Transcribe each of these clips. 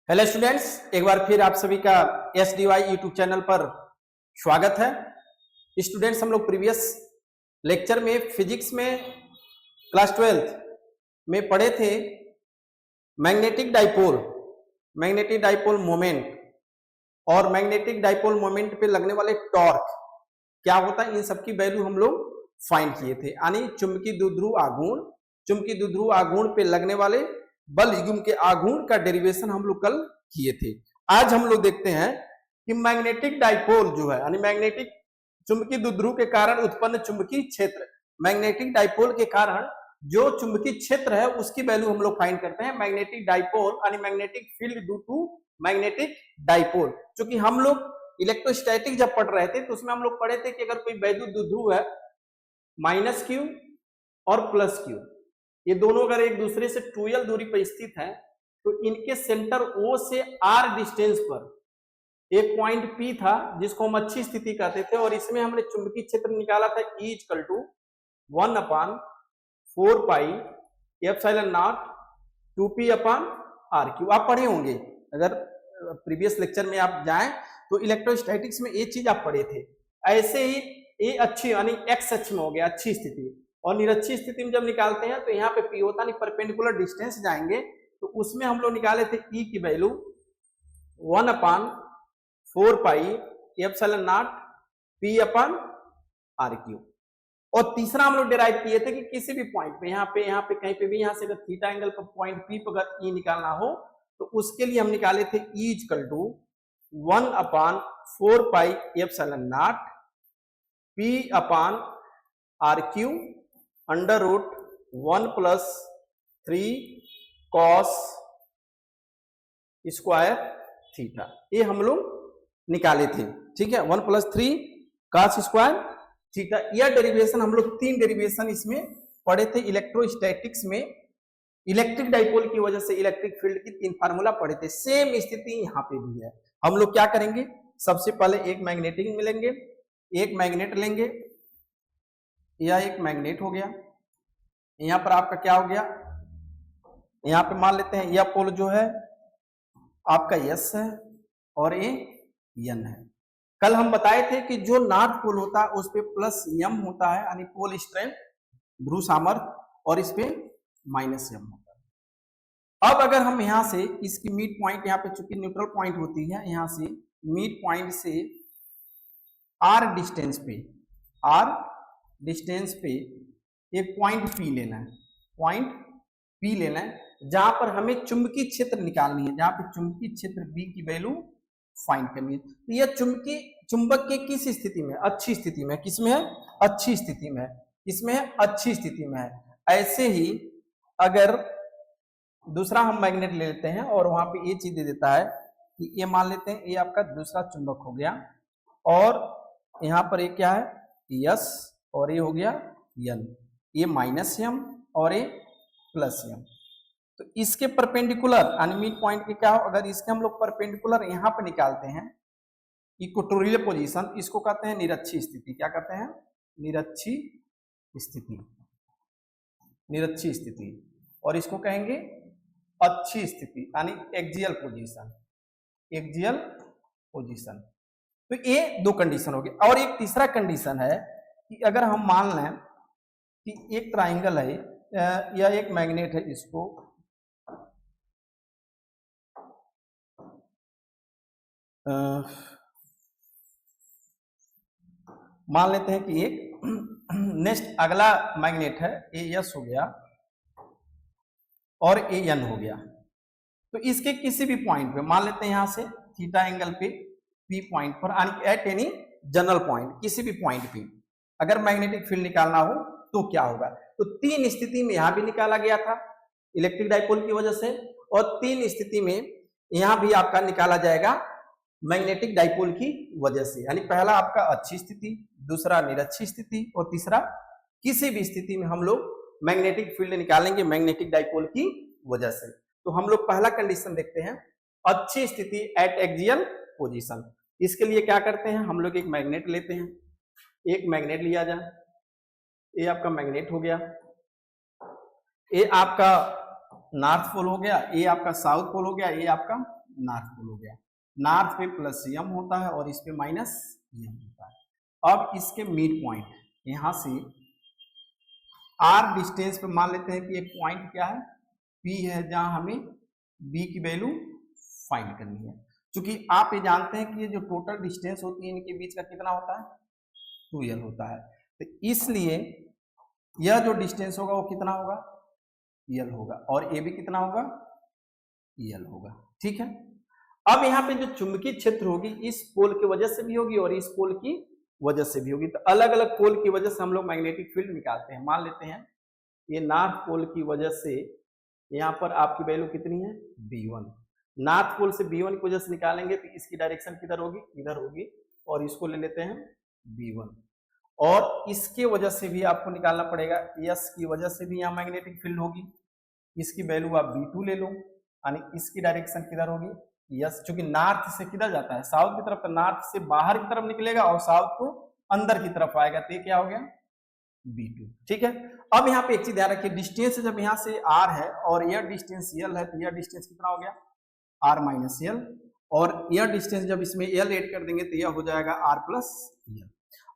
Hello students, एक बार फिर आप सभी का SDY यूट्यूब चैनल पर स्वागत है। स्टूडेंट्स, हम लोग प्रीवियस लेक्चर में फिजिक्स में क्लास 12th में पढ़े थे मैग्नेटिक डाइपोल मोमेंट और मैग्नेटिक डाइपोल मोमेंट पे लगने वाले टॉर्क क्या होता है, इन सबकी वैल्यू हम लोग फाइंड किए थे। यानी चुंबकीय द्विध्रुव आघूर्ण पे लगने वाले बल युग्म के आघूर्ण का डेरिवेशन हम लोग कल किए थे। आज हम लोग देखते हैं कि मैग्नेटिक डाइपोल जो है, यानी मैग्नेटिक चुंबकीय द्विध्रुव के कारण उत्पन्न चुंबकीय क्षेत्र, मैग्नेटिक डाइपोल के कारण जो चुंबकीय क्षेत्र है उसकी वैल्यू हम लोग फाइंड करते हैं। मैग्नेटिक डाइपोल यानी magnetic field due to magnetic dipole. क्योंकि हम लोग इलेक्ट्रोस्टैटिक जब पढ़ रहे थे तो उसमें हम लोग पढ़े थे कि अगर कोई वैद्युत द्विध्रुव है -q और +q, ये दोनों अगर एक दूसरे से 2l दूरी पर स्थित है तो इनके सेंटर O से R डिस्टेंस पर एक पॉइंट P था जिसको हम अच्छी स्थिति कहते थे, और इसमें हमने चुंबकीय क्षेत्र निकाला था E = 1/4πε0 2p/r3। आप पढ़े होंगे, अगर प्रीवियस लेक्चर में आप जाएं तो इलेक्ट्रोस्टैटिक्स में ये चीज आप पढ़े थे। ऐसे ही ये अच्छी यानी x अक्ष में हो गया अच्छी स्थिति, और निरक्षी स्थिति में जब निकालते हैं तो यहाँ पे P होता नहीं, परपेंडिकुलर डिस्टेंस जाएंगे तो उसमें हम लोग निकाले थे E की वैल्यू 1/4πε0 p/r3। और तीसरा हम लोग डिराइव किए थे कि किसी भी पॉइंट पे यहाँ पे कहीं पे भी, यहाँ से अगर थीटा एंगल पर पॉइंट P पर अगर E निकालना हो तो उसके लिए हम निकाले थे E = 1/4πε0 p/r3 √1 + 3 cos square theta, ये हम लोग निकाले थे। ठीक है, 1 + 3 cos स्क्वायर थीटा। यह डेरिवेशन हम लोग 3 डेरिवेशन इसमें पढ़े थे इलेक्ट्रोस्टैटिक्स में। इलेक्ट्रिक डाइपोल की वजह से इलेक्ट्रिक फील्ड की 3 फार्मूला पढ़े थे। सेम स्थिति यहाँ पे भी है। हम लोग क्या करेंगे, सबसे पहले एक मैग्नेटिक मिलेंगे, एक मैग्नेट लेंगे, यह एक मैग्नेट हो गया। यहाँ पर आपका क्या हो गया, यहाँ पे मान लेते हैं यह पोल जो है आपका S है और ये N है। कल हम बताए थे कि जो नॉर्थ पोल होता है उस पे +m होता है, यानी पोल स्ट्रेंथ, ध्रुव सामर्थ्य, और इस पे -m होता है। अब अगर हम यहाँ से इसकी मिड पॉइंट, यहाँ पे चूंकि न्यूट्रल पॉइंट होती है, यहाँ से मिड पॉइंट से R डिस्टेंस पे एक पॉइंट P लेना है, जहां पर हमें चुंबकीय क्षेत्र निकालनी है, जहां पे चुंबकीय क्षेत्र B की वैल्यू फाइंड करनी है। तो यह चुंबक के किस स्थिति में, अच्छी स्थिति में, किसमें है, अच्छी स्थिति में, इसमें अच्छी स्थिति में है। ऐसे ही अगर दूसरा हम मैग्नेट ले लेते हैं और वहां पे ये चीज दे देता है कि ये मान लेते हैं ये आपका दूसरा चुंबक हो गया, और यहाँ पर ये क्या है, S, और ये हो गया N, ये -m और ये +m। तो इसके परपेंडिकुलर यानी मिड पॉइंट के क्या हो, अगर इसके हम लोग परपेंडिकुलर यहाँ पे निकालते हैं इक्वेटोरियल पोजीशन, इसको कहते हैं निरक्षी स्थिति। क्या कहते हैं, निरक्षी स्थिति, और इसको कहेंगे अच्छी स्थिति यानी एक्सियल पोजीशन। तो ये 2 कंडीशन हो गए। और एक तीसरा कंडीशन है कि अगर हम मान लें कि एक ट्राइंगल है या एक मैग्नेट है, इसको मान लेते हैं कि एक नेक्स्ट अगला मैग्नेट है, ये S हो गया और ये N हो गया। तो इसके किसी भी पॉइंट पे मान लेते हैं यहाँ से थीटा एंगल पे P पॉइंट पर, एट एनी जनरल पॉइंट, किसी भी पॉइंट पे अगर मैग्नेटिक फील्ड निकालना हो तो क्या होगा। तो 3 स्थिति में यहां भी निकाला गया था इलेक्ट्रिक डाइपोल की वजह से, और 3 स्थिति में यहां भी आपका निकाला जाएगा मैग्नेटिक डाइपोल की वजह से। यानी पहला आपका अच्छी स्थिति, दूसरा निरक्षी स्थिति, और तीसरा किसी भी स्थिति में हम लोग मैग्नेटिक फील्ड निकालेंगे मैग्नेटिक डाइपोल की वजह से। तो हम लोग पहला कंडीशन देखते हैं, अच्छी स्थिति एट एक्सियल पोजीशन। इसके लिए क्या करते हैं, हम लोग एक मैग्नेट लेते हैं, एक मैग्नेट लिया जाए, ये आपका मैग्नेट हो गया, ये आपका नॉर्थ पोल हो गया, ये आपका साउथ पोल हो गया, ये आपका नॉर्थ पोल हो गया, नॉर्थ पे प्लस m होता है और इस पे माइनस m होता है। अब इसके मिड पॉइंट यहाँ से r डिस्टेंस पे मान लेते हैं कि एक पॉइंट क्या है P है, जहां हमें b की वैल्यू फाइंड करनी है। क्योंकि आप ये जानते हैं कि ये जो टोटल डिस्टेंस होती है इनके बीच का कितना होता है 2l होता है, तो इसलिए यह जो डिस्टेंस होगा वो कितना होगा l होगा और ये भी कितना होगा l होगा। ठीक है, अब यहाँ पे जो चुंबकीय क्षेत्र होगी इस पोल की वजह से भी होगी और इस पोल की वजह से भी होगी, तो अलग अलग पोल की वजह से हम लोग मैग्नेटिक फील्ड निकालते हैं। मान लेते हैं ये नॉर्थ पोल की वजह से यहाँ पर आपकी वैल्यू कितनी है b1, नॉर्थ पोल से b1 की वजह से निकालेंगे तो इसकी डायरेक्शन किधर होगी इधर होगी और इसको ले लेते हैं b1, और इसके वजह से भी आपको निकालना पड़ेगा, s की वजह से भी यहाँ मैग्नेटिक फील्ड होगी, इसकी वैल्यू आप b2 ले लो, यानी इसकी डायरेक्शन किधर होगी यस, चूंकि नॉर्थ से किधर जाता है साउथ की तरफ, तो नॉर्थ से बाहर की तरफ निकलेगा और साउथ को अंदर की तरफ आएगा, तो ये क्या हो गया b2। ठीक है, अब यहाँ पे एक चीज ध्यान रखिए, डिस्टेंस जब यहाँ से r है और यह डिस्टेंस l है तो यह डिस्टेंस कितना हो गया r माइनस l, और यह डिस्टेंस जब इसमें l ऐड कर देंगे तो यह हो जाएगा r प्लस l।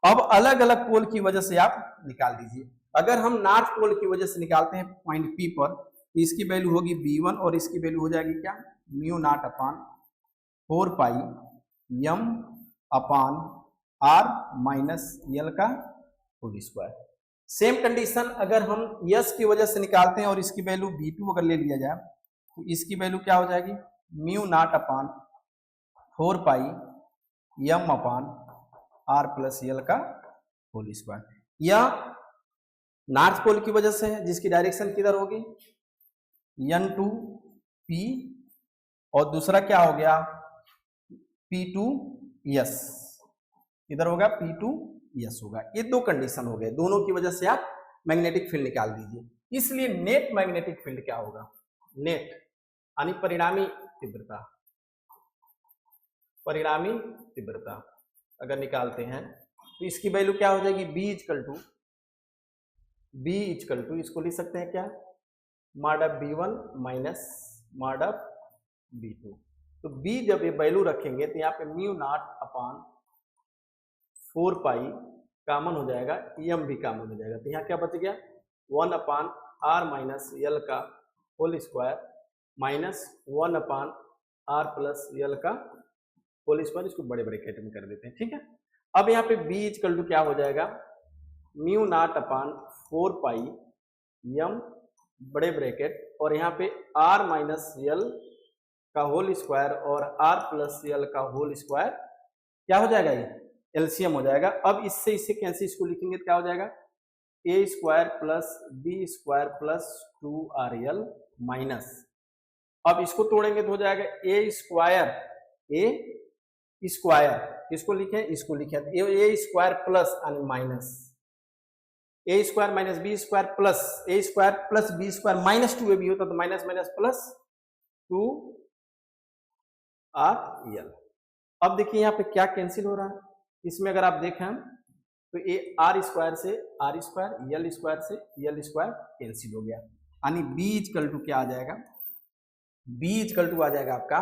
अब अलग अलग पोल की वजह से आप निकाल दीजिए। अगर हम नॉर्थ पोल की वजह से निकालते हैं पॉइंट P पर, तो इसकी वैल्यू होगी b1 और इसकी वैल्यू हो जाएगी क्या mu naught upon 4 pi m upon r minus l का होल स्क्वायर। सेम कंडीशन अगर हम s की वजह से निकालते हैं और इसकी वैल्यू b2 अगर ले लिया जाए तो इसकी वैल्यू क्या हो जाएगी mu naught upon 4 pi m upon r plus l का होल स्क्वायर। यह नॉर्थ पोल की वजह से है जिसकी डायरेक्शन किधर होगी n2p, और दूसरा क्या हो गया p2s, इधर होगा p2s होगा। ये दो कंडीशन हो गए, दोनों की वजह से आप मैग्नेटिक फील्ड निकाल दीजिए। इसलिए नेट मैग्नेटिक फील्ड क्या होगा, नेट यानी परिणामी तीव्रता, परिणामी तीव्रता अगर निकालते हैं तो इसकी वैल्यू क्या हो जाएगी b इक्वल टू इसको लिख सकते हैं क्या mod of b1 minus mod of b2। तो b जब ये वैल्यू रखेंगे तो यहाँ पे mu naught upon 4 pi common हो जाएगा, m भी कॉमन हो जाएगा, तो यहाँ क्या बच गया 1 अपान r माइनस l का होल स्क्वायर माइनस 1 अपान r प्लस l का होल स्क्वायर, इसको बड़े बड़े ब्रैकेट में कर देते हैं। ठीक है, अब यहाँ पे b इक्वल टू क्या हो जाएगा mu naught upon 4 pi m बड़े ब्रैकेट और यहाँ पे r माइनस l का होल स्क्वायर और r प्लस l का होल स्क्वायर क्या हो जाएगा ये एलसीएम हो जाएगा। अब इससे इसे कैसे इसको लिखेंगे तो क्या हो जाएगा a square plus b square plus 2rl minus, अब इसको तोड़ेंगे तो हो जाएगा a स्क्वायर इसको लिखें a स्क्वायर प्लस यानी minus a square minus b square plus a square plus b square minus 2ab होता तो माइनस माइनस प्लस 2rl। अब देखिए यहाँ पे क्या कैंसिल हो रहा है, इसमें अगर आप देखें तो ये r स्क्वायर से r स्क्वायर l स्क्वायर से l स्क्वायर कैंसिल हो गया, यानी b इक्वल टू क्या आ जाएगा b इक्वल टू आ जाएगा आपका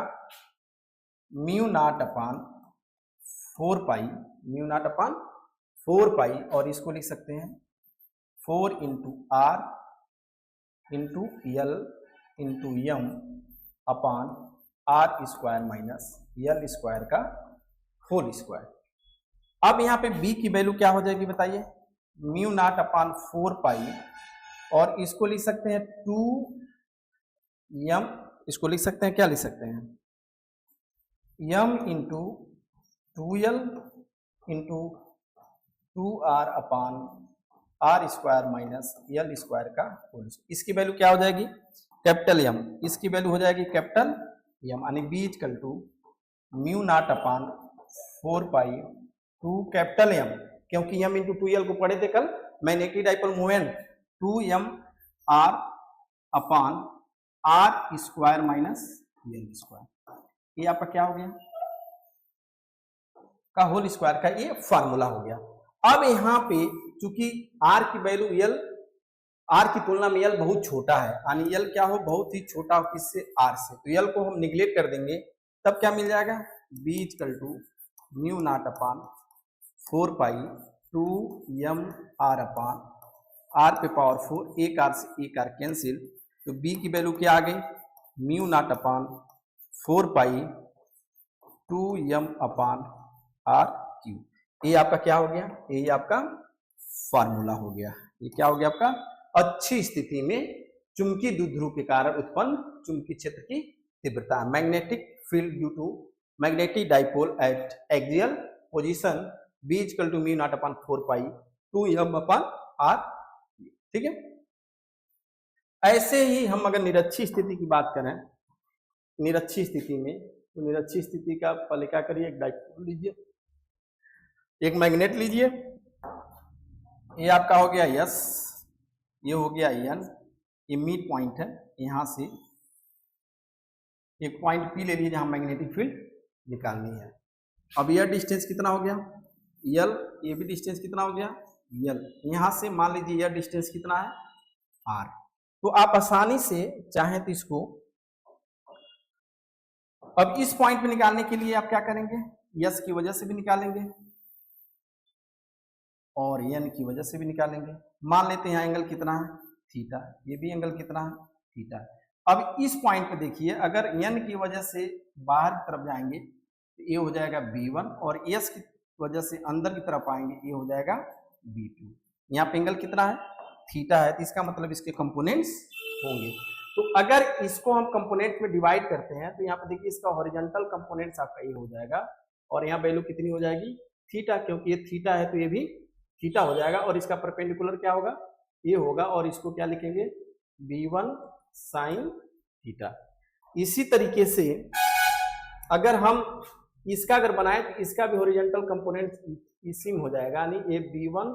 म्यू नॉट अपान 4 पाई म्यू नॉट अपान 4 पाई और इसको लिख सकते हैं 4 into r into l into m upon r square minus l square का होल स्क्वायर। अब यहाँ पे b की वैल्यू क्या हो जाएगी बताइए म्यू नॉट अपान 4 पाई और इसको लिख सकते हैं 2m, इसको लिख सकते हैं क्या लिख सकते हैं m into 2l into 2r upon r square minus l square का होल। इसकी वैल्यू क्या हो जाएगी कैपिटल m, इसकी वैल्यू हो जाएगी कैपिटल m, यानी b equal to mu naught upon 4 pi 2 capital m, क्योंकि m इंटू 2l को पढ़े थे कल magnetic dipole moment 2mr upon r square minus l square, ये आपका क्या हो गया का होल स्क्वायर का ये फार्मूला हो गया। अब यहाँ पे चूंकि r की वैल्यू l r की तुलना में l बहुत छोटा है, यानी l क्या हो बहुत ही छोटा हो किससे r से, तो l को हम निगलेक्ट कर देंगे तब क्या मिल जाएगा, b equal to mu naught upon 4 pi 2m r upon r पे पावर 4, एक r से एक r कैंसिल, तो b की वैल्यू क्या आ गई, mu naught upon 4 pi 2m upon r cube. ये आपका क्या हो गया, ये आपका फार्मूला हो गया। ये क्या हो गया आपका, अच्छी स्थिति में चुंबकीय द्विध्रुव के कारण उत्पन्न चुंबकीय क्षेत्र की तीव्रता, magnetic field due to magnetic dipole at axial position, b equal to mu naught upon 4 pi 2m upon r। ठीक है, ऐसे ही हम अगर निरक्षीय स्थिति की बात करें, निरक्षीय स्थिति में, तो निरक्षीय स्थिति का पहले क्या करिए, एक डाइपोल लीजिए, एक मैग्नेट लीजिए, ये आपका हो गया S, ये हो गया N, ये मिड पॉइंट है, यहां से एक पॉइंट P ले लीजिए जहां मैग्नेटिक फील्ड निकालनी है। अब यह डिस्टेंस कितना हो गया L, ये भी डिस्टेंस कितना हो गया L, यहां से मान लीजिए यह डिस्टेंस कितना है R। तो आप आसानी से चाहें तो इसको अब इस पॉइंट पे निकालने के लिए आप क्या करेंगे, S की वजह से भी निकालेंगे और N की वजह से भी निकालेंगे। मान लेते हैं एंगल कितना है थीटा, ये भी एंगल कितना है थीटा। अब इस पॉइंट पे देखिए, अगर N की वजह से बाहर की तरफ जाएंगे तो ये हो जाएगा B1 और S की वजह से अंदर की तरफ आएंगे ये हो जाएगा B2। यहाँ पे एंगल कितना है थीटा है, तो इसका मतलब इसके कंपोनेंट्स होंगे। तो अगर इसको हम कंपोनेंट में डिवाइड करते हैं तो यहाँ पे देखिए इसका हॉरिजॉन्टल कंपोनेंट्स आपका ये हो जाएगा और यहाँ वैल्यू कितनी हो जाएगी थीटा, क्योंकि ये थीटा है तो ये भी थीटा हो जाएगा और इसका परपेंडिकुलर क्या होगा ये होगा, और इसको क्या लिखेंगे B1 साइन थीटा। इसी तरीके से अगर हम इसका अगर बनाए तो इसका भी हॉरिजॉन्टल कंपोनेंट इसी में हो जाएगा, यानी ये B1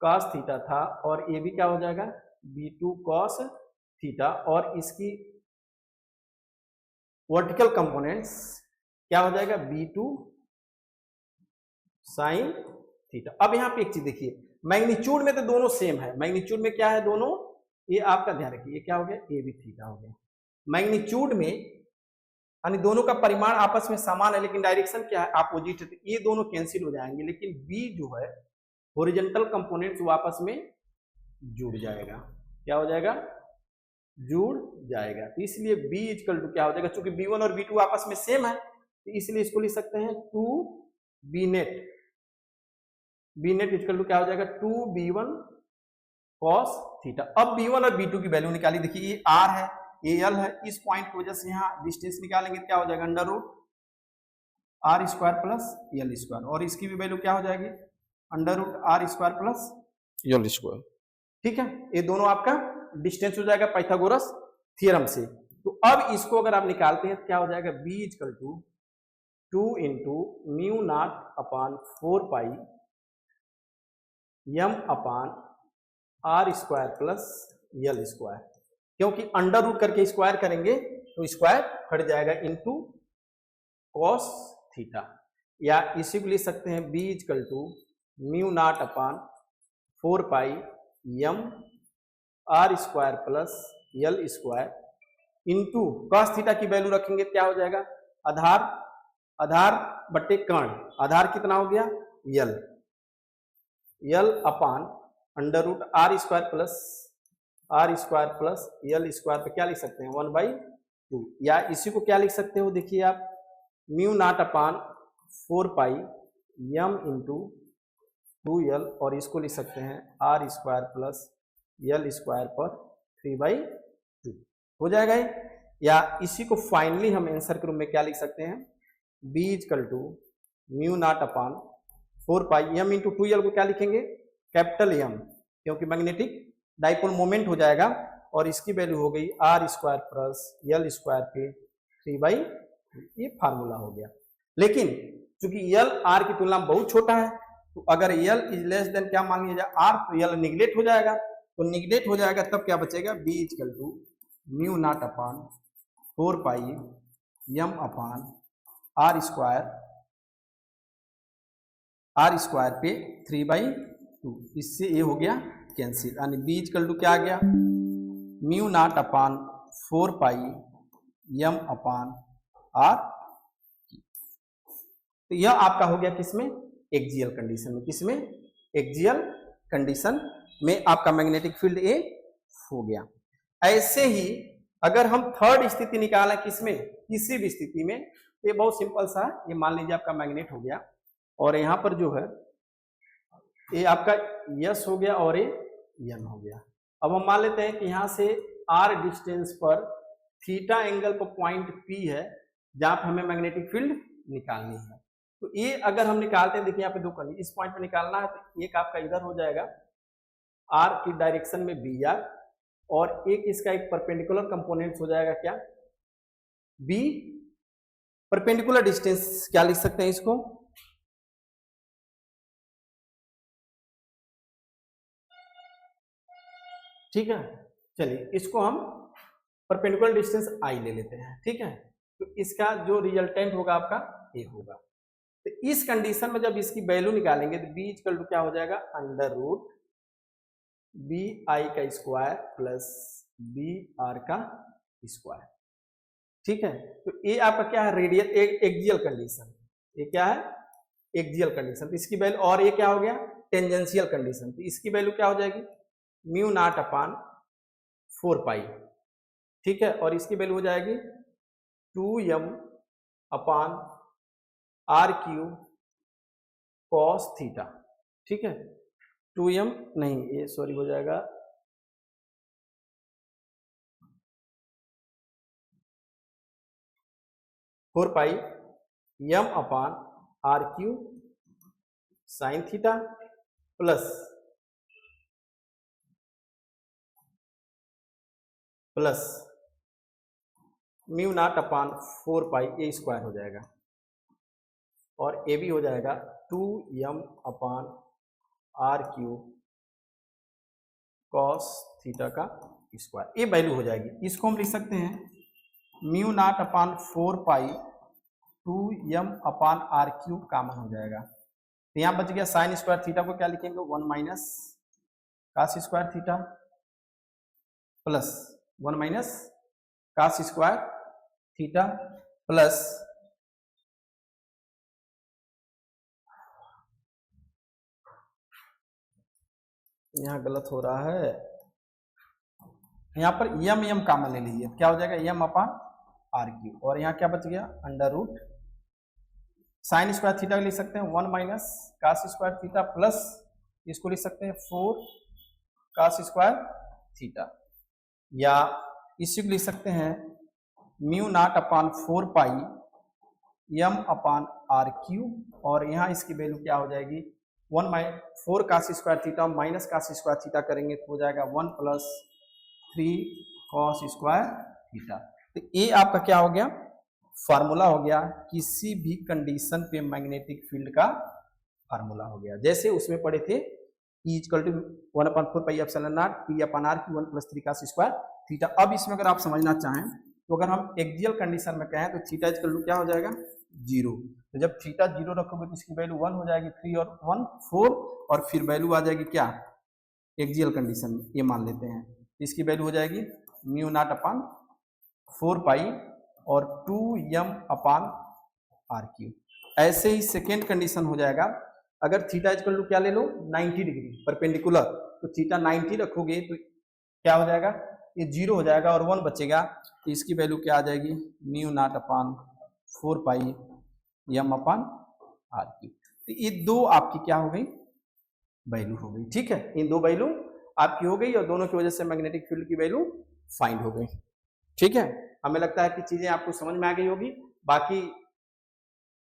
cos थीटा था और ये भी क्या हो जाएगा B2 cos थीटा, और इसकी वर्टिकल कंपोनेंट्स क्या हो जाएगा B2 साइन थीटा। अब यहाँ पे एक चीज देखिए, मैग्नीट्यूड में तो दोनों सेम है, मैग्नीट्यूड में क्या है दोनों, ये आपका ध्यान रखिए, ये क्या हो गया ये भी थीटा हो गया। मैग्नीट्यूड में यानी दोनों का परिमाण आपस में समान है लेकिन डायरेक्शन क्या है अपोजिट है, तो ये दोनों कैंसिल हो जाएंगे, लेकिन बी जो है हॉरिजॉन्टल कंपोनेंट्स वो आपस में जुड़ जाएगा। क्या हो जाएगा जुड़ जाएगा, तो इसलिए b इक्वल टू क्या हो जाएगा, चूंकि b1 और b2 आपस में सेम है तो इसलिए इसको लिख सकते हैं 2b net, b net equal to क्या हो जाएगा 2b1 cos थीटा। अब b1 और b2 की वैल्यू निकाली, देखिए ये r है ये l है, इस पॉइंट की वजह से यहाँ डिस्टेंस निकालेंगे क्या हो जाएगा under root r square plus l square, और इसकी भी वैल्यू क्या हो जाएगी under root r square plus l square. ठीक है, ये दोनों आपका डिस्टेंस हो जाएगा पाइथागोरस थ्योरम से। तो अब इसको अगर आप निकालते हैं तो क्या हो जाएगा b equal to 2 into mu naught upon 4 pi m upon r square plus l square, क्योंकि अंडर रूट करके स्क्वायर करेंगे तो स्क्वायर हट जाएगा इनटू cos थीटा, या इसी को लिख सकते हैं b equal to mu naught upon 4 pi m r square plus l square into cos theta की वैल्यू रखेंगे क्या हो जाएगा आधार, आधार बटे कर्ण, आधार कितना हो गया l upon under root r square plus l square पे क्या लिख सकते हैं 1/2, या इसी को क्या लिख सकते हो देखिए आप mu naught upon 4 pi m into 2l, और इसको लिख सकते हैं r square plus l square पर 3/2 हो जाएगा। या इसी को फाइनली हम आंसर के रूप में क्या लिख सकते हैं b equal to mu naught upon 4 pi m into 2l को क्या लिखेंगे कैपिटल M, क्योंकि मैग्नेटिक डाइपोल मोमेंट हो जाएगा, और इसकी वैल्यू हो गई r square plus l square पे 3/2, ये फार्मूला हो गया। लेकिन चूंकि l r की तुलना में बहुत छोटा है तो अगर l इज लेस देन क्या मान लिया जाए r, तो l निगलेक्ट हो जाएगा, तो निगलेक्ट हो जाएगा तब क्या बचेगा b equal to mu naught upon 4 pi m upon r square पे 3/2, इससे ये हो गया कैंसिल, यानी b इक्वल टू क्या आ गया mu naught upon 4 pi m upon r तो यह आपका हो गया किसमें, एक्सियल कंडीशन में। किसमें, एक्सियल कंडीशन में आपका मैग्नेटिक फील्ड ए हो गया। ऐसे ही अगर हम थर्ड स्थिति निकालें किसमें, किसी भी स्थिति में, ये बहुत सिंपल सा, ये मान लीजिए आपका मैग्नेट हो गया और यहाँ पर जो है ये आपका यस हो गया और ये यन हो गया। अब हम मान लेते हैं कि यहाँ से आर डिस्टेंस पर थीटा एंगल पर पॉइंट पी है जहां पर हमें मैग्नेटिक फील्ड निकालनी है। तो ये अगर हम निकालते हैं, देखिए यहाँ पे दो कंडीशन, इस पॉइंट पे निकालना है तो एक आपका इधर हो जाएगा आर की डायरेक्शन में बी आर, और एक इसका एक परपेंडिकुलर कंपोनेंट हो जाएगा क्या, बी। परपेंडिकुलर डिस्टेंस क्या लिख सकते हैं इसको, ठीक है। चलिए इसको हम परपेंडिकुलर डिस्टेंस आई ले लेते हैं, ठीक है। तो इसका जो रिजल्टेंट होगा आपका ए होगा। तो इस कंडीशन में जब इसकी वैल्यू निकालेंगे तो बी इक्वल टू क्या हो जाएगा, अंडर रूट बी आई का स्क्वायर प्लस बी आर का स्क्वायर, ठीक है। तो ये आपका क्या है, रेडियल एक्सियल कंडीशन। ये क्या है, एक्सियल कंडीशन। तो इसकी वैल्यू, और ये क्या हो गया, टेंजेंशियल कंडीशन। तो इसकी वैल्यू क्या हो जाएगी, म्यू नॉट अपान 4 पाई, ठीक है। और इसकी वैल्यू हो जाएगी 2m upon R cube cos theta, ठीक है। 2m नहीं, ये सॉरी हो जाएगा 4 pi m upon R cube sine theta plus mu naught upon 4 pi A square हो जाएगा, और ए भी हो जाएगा 2m upon R cube cos theta का स्क्वायर। ये वैल्यू हो जाएगी। इसको हम लिख सकते हैं mu naught upon 4 pi 2m upon R cube common हो जाएगा। तो यहाँ बच गया साइन स्क्वायर थीटा को क्या लिखेंगे, 1 minus cos square theta plus 1 minus cos square theta plus यहाँ गलत हो रहा है, यहाँ पर यम कॉमन ले लीजिए, क्या हो जाएगा यम अपान आर क्यू, और यहाँ क्या बच गया under root sine square theta लिख सकते हैं 1 minus cos square theta plus इसको लिख सकते हैं 4 कास स्क्वायर थीटा, या इसी को लिख सकते हैं mu naught upon 4 pi m upon R cube, और यहाँ इसकी वैल्यू क्या हो जाएगी 4 cos square theta minus cos square theta करेंगे तो हो जाएगा 1 प्लस 3 कॉस स्क्वायर थीटा। तो ये आपका क्या हो गया, फार्मूला हो गया किसी भी कंडीशन पे मैग्नेटिक फील्ड का फार्मूला हो गया। जैसे उसमें पढ़े थे E equal to 1/4 pi epsilon naught P upon R की 1 प्लस 3 कास स्क्वायर थीटा। अब इसमें अगर आप समझना चाहें तो अगर हम एक्सियल कंडीशन में कहें तो थीटा इक्वल टू क्या हो जाएगा 0। तो जब थीटा 0 रखोगे तो इसकी वैल्यू 1 हो जाएगी, 3 और 1 4, और फिर वैल्यू आ जाएगी क्या एक्सियल कंडीशन में, ये मान लेते हैं इसकी वैल्यू हो जाएगी म्यू नॉट अपान 4 पाई और 2m अपान आर क्यू। ऐसे ही सेकेंड कंडीशन हो जाएगा, अगर थीटा इक्वल टू क्या ले लो 90 डिग्री परपेंडिकुलर, तो थीटा 90 रखोगे तो क्या हो जाएगा ये 0 हो जाएगा और 1 बचेगा, तो इसकी वैल्यू क्या आ जाएगी mu naught upon 4 pi m upon R cube. तो ये दो आपकी क्या हो गई वैल्यू हो गई, ठीक है। इन दो वैल्यू आपकी हो गई और दोनों की वजह से मैग्नेटिक फील्ड की वैल्यू फाइंड हो गई, ठीक है। हमें लगता है कि चीजें आपको समझ में आ गई होगी। बाकी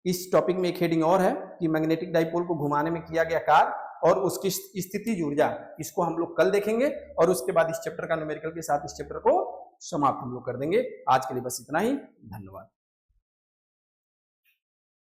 इस टॉपिक में एक हेडिंग और है कि मैग्नेटिक डाइपोल को घुमाने में किया गया कार्य और उसकी स्थितिज ऊर्जा, इसको हम लोग कल देखेंगे और उसके बाद इस चैप्टर का न्यूमेरिकल के साथ इस चैप्टर को समाप्त हम लोग कर देंगे। आज के लिए बस इतना ही, धन्यवाद।